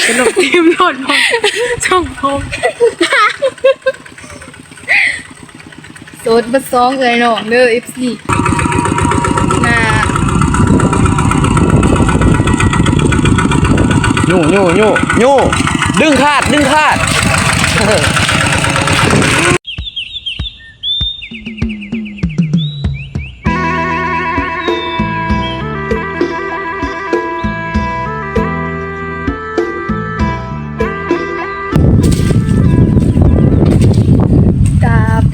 จะลบทีมรอดบอลช่องพงโสดบัดซองเลยน้องเด้อ FC น่ะโย่ดึงขาด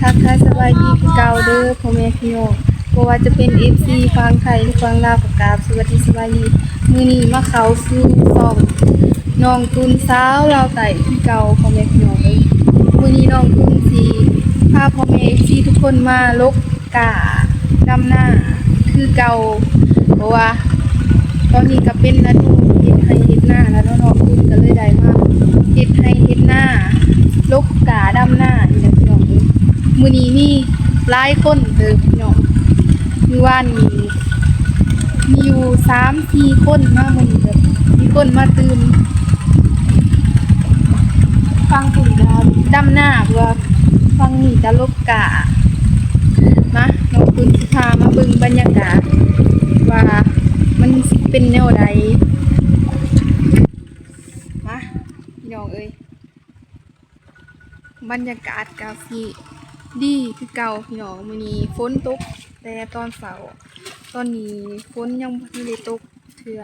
ทักทายสบายดีคือเก่าเด้อพ่อแม่พี่น้องบ่ว่าจะเป็น FC ฟังไทยหรือฟังลาวก็กราบสวัสดีสบายดีมื้อนี้มาเข้าสู่ช่องน้องตุนสาวลาวใต้คือเก่าพ่อแม่พี่น้องเอ้ยมื้อนี้น้องตุนสิพาพ่อแม่ FC ทุกคนมาลกกาดำหน้าคือเก่าเพราะว่าตอนนี้ก็เป็นฤดูเฮ็ดไร่เฮ็ดนาแล้วเนาะน้องตุนก็เลยได้มาเฮ็ดไร่เฮ็ดนาลกกาดำหน้านี่แหละพี่น้องเอ้ยมื้อนี้มีหลายคนเด้อพี่น้องมื้อวานนี้มีอยู่ 3-4 คนมามื้อนี้แบบมีคนมาตื่นฟังคุณดำหน้าเพื่อฟังนี่จะลบกะมาน้องคุณสิพามาเบิ่งบรรยากาศว่ามันสิเป็นแนวใดมาพี่น้องเอ้ยบรรยากาศกาสิดีคือเก่าพี่น้องมื้อนี้ฝนตกแต่ตอนเช้าตอนนี้ฝนยังบ่ได้ตกเทื่อ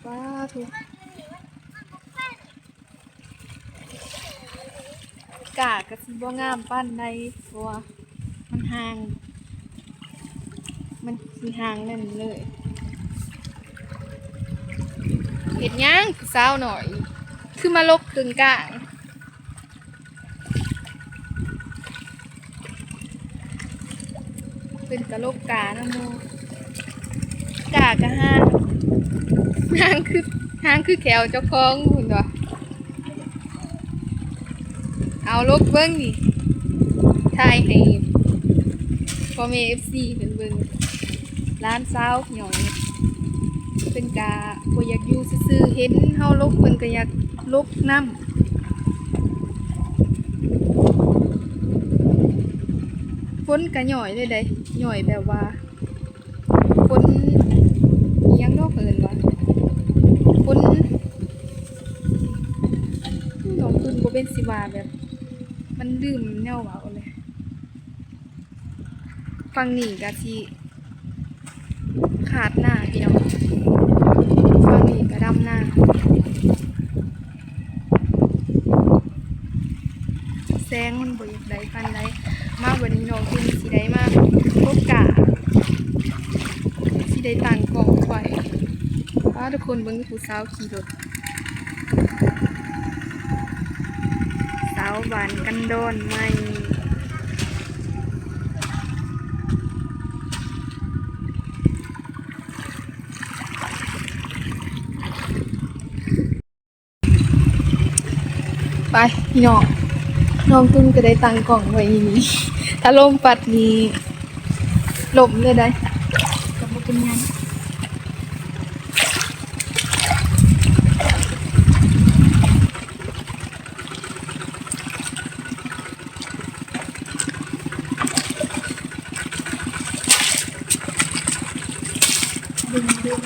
ว้าทุกกะก็สิบ่งามปานใดเพราะว่ามันห่างมันสิห่างนั่นเลยเฮ็ดหยังสาวหน่อยคือมาลกถึงกลางเป็นตะลกกานะโมกากะห่างคือแขวเจ้าของหุ่นวะเอาลกเบิ้งนี่ถ่ายให้พ่อแม่ FC เป็นเบิ้งร้านเช้าหน่อยเป็นกาบ่อยากอยู่ซื่อๆเห็นเฮาลกเพิ่นก็อยากลกนำฝนก็หย่อยเลยเด้หย่อยแบบว่าฝนอิหยังดอกเอิ้นว่าฝนน้องคุณบ่เป็นสิว่าแบบมันดื่มแนวเว้าเลยฟังนี่ก็สิขาดหน้าพี่น้องฟังนี่ก็ดำหน้าแสงมันบ่อยากได้ปานใดมาวันนี้น้องคุณสิได้มาพบกะสิได้ตั้งกล้องไว้ว่าทุกคนเบิ่งผู้สาวขี่รถสาวหวานกันโดนไหมไปพี่น้องตุ้มก็ได้ตังกล่องไว้นี่ถ้าลมปัดนี้ลมเลยได้ก็บ่เป็นหยังดึง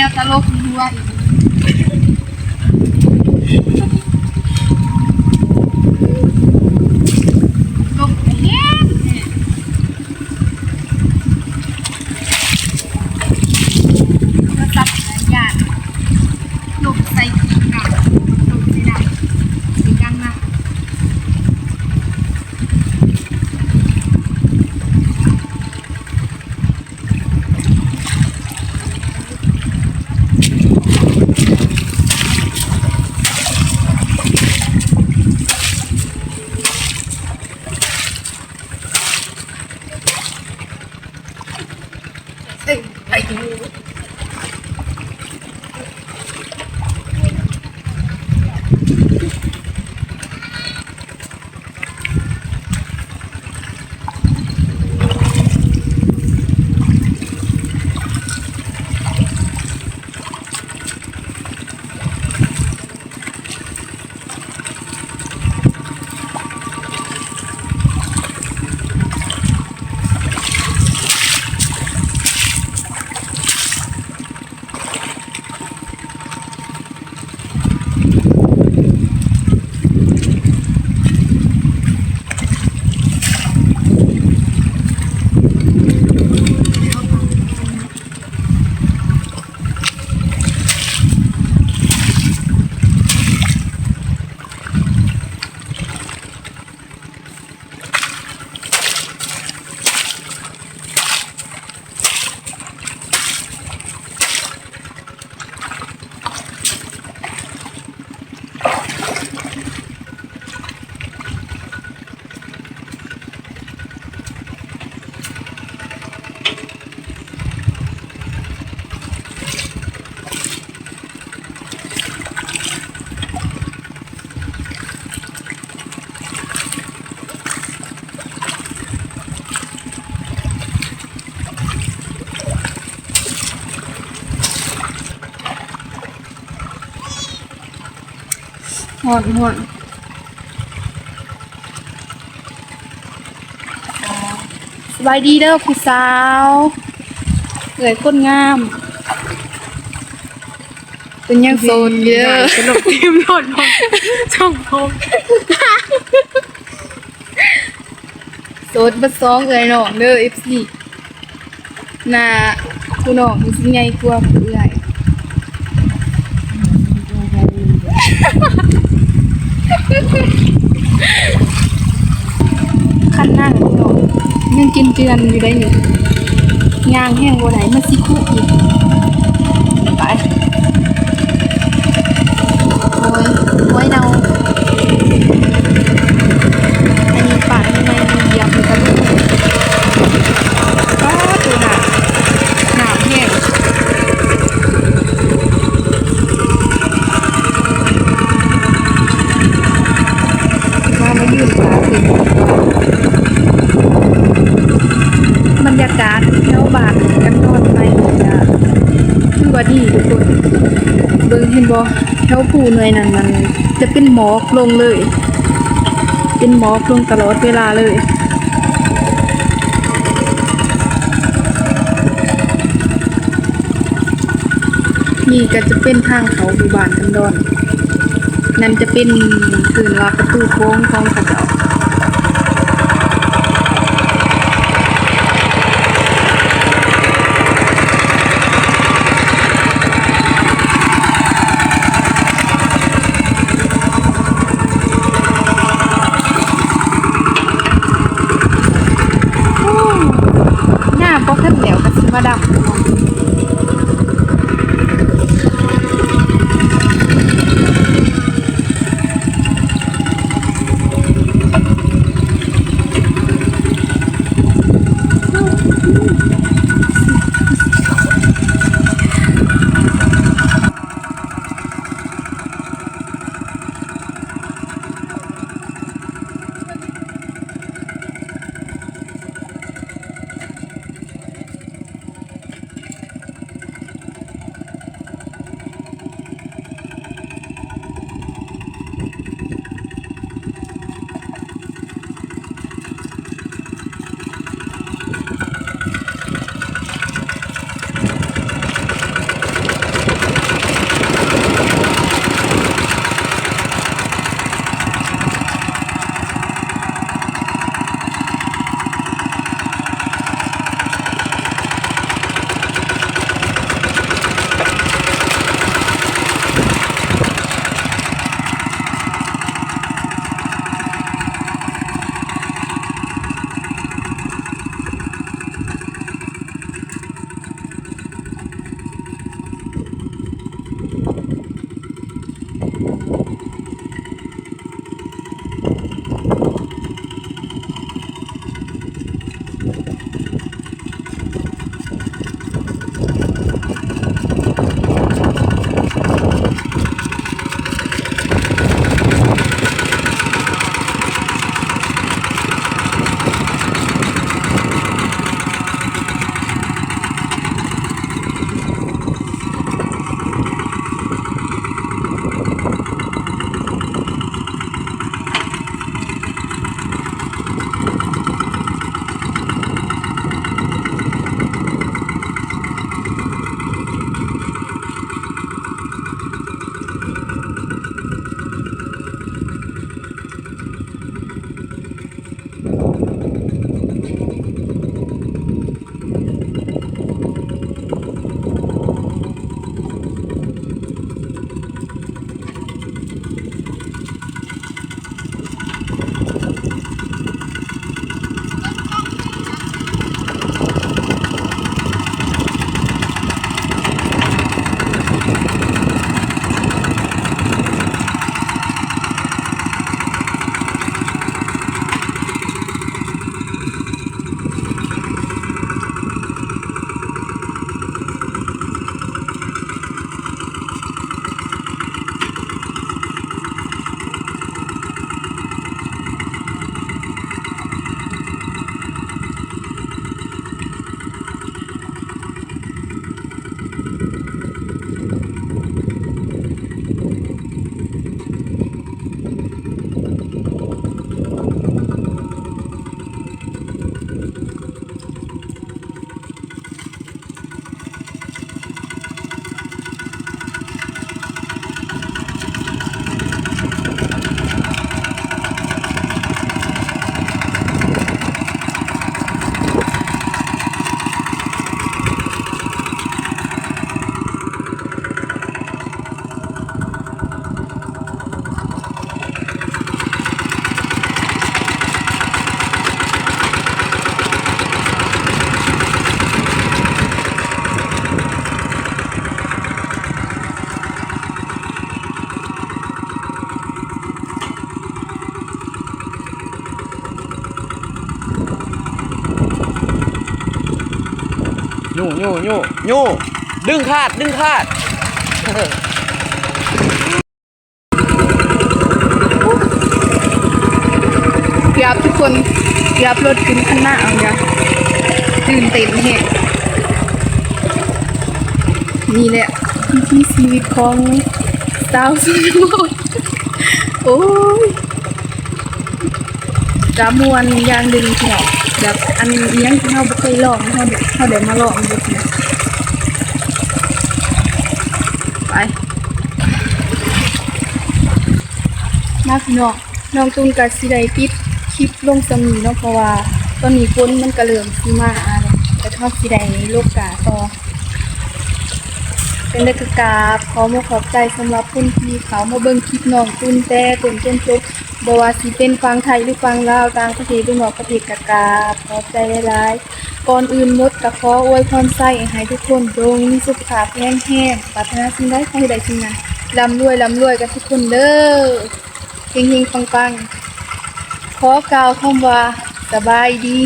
วตลกหัวอีกลบแห้งก็จับหลายอย่างลบใส่หนักลบใส่หนักสีกังนะ หอนสบายดีเด้อผู้สาวเอ่ยคนงามเป็นยังโซนเยอะ ตลกทีมหลอดของช่องผม โซนบัดซองเอ่ยน้องเด้อ FC หน้าผู้น้องมันสิใหญ่กว่าผู้เอ่ยคันหน้ากับพี่น้องยังกินเจือนอยู่ได้อยู่ย่างแห้งบ่ไหนมาสิคุอีกไปโอ้ยเนาอันนี้ปากในเยียบเลยกันลูกว้าตัวหนาแห้งมายืนขาถึงบรรยากาศแถวบ้านกันนอนไปจ้ะคือว่าดีทุกคนเบิ่งเห็นบ่แถวผู้หน่วยนั้นมันจะเป็นหมอกลงเลย เป็นหมอกลงตลอดเวลาเลยนี่ก็จะเป็นทางเขาหมู่บ้านกันดอนนั่นจะเป็นคืนว่าประตูโค้งของเขาเจ้าหน้าบ่คันแล้วก็สิมาดำ ดึงคาดเกือบทุกคนเกือบรถขึ้นข้างหน้าเอาเนี่ยตื่นเต้นแฮะนี่แหละที่ชีวิตของสาวสุดโมดโอ้ยกระมวลอย่างดึงเนาะแบบอันเลี้ยงที่เราไม่เคยลองเขาเดี๋ยวมาลองดูนะไปมาพี่น้องตุ้นกับสิได้ปิดคลิปลงสมีเนาะเพราะว่าตอนนี้ฝนมันก็เริ่มสิมาอะไรแต่ทอดสิได้โลกกาต่อเป็นเด็กกราบขอมาขอบใจสำหรับคนที่เขามาเบิ่งคลิปน้องตุ้นแต่ต้นจนจบบ่ว่าสิเป็นฟังไทยหรือฟังลาวต่างประเทศหรือนอกประเทศกกราบขอบใจหลายๆก่อนอื่นหมดก็ขออวยพรไส้ให้ทุกคนจงมีสุขภาพแข็งแรงปรารถนาสิ่งใดขอให้ได้สิ่งนั้นร่ำรวยกันทุกคนเด้อเฮงๆปังๆขอกล่าวคำว่าสบายดี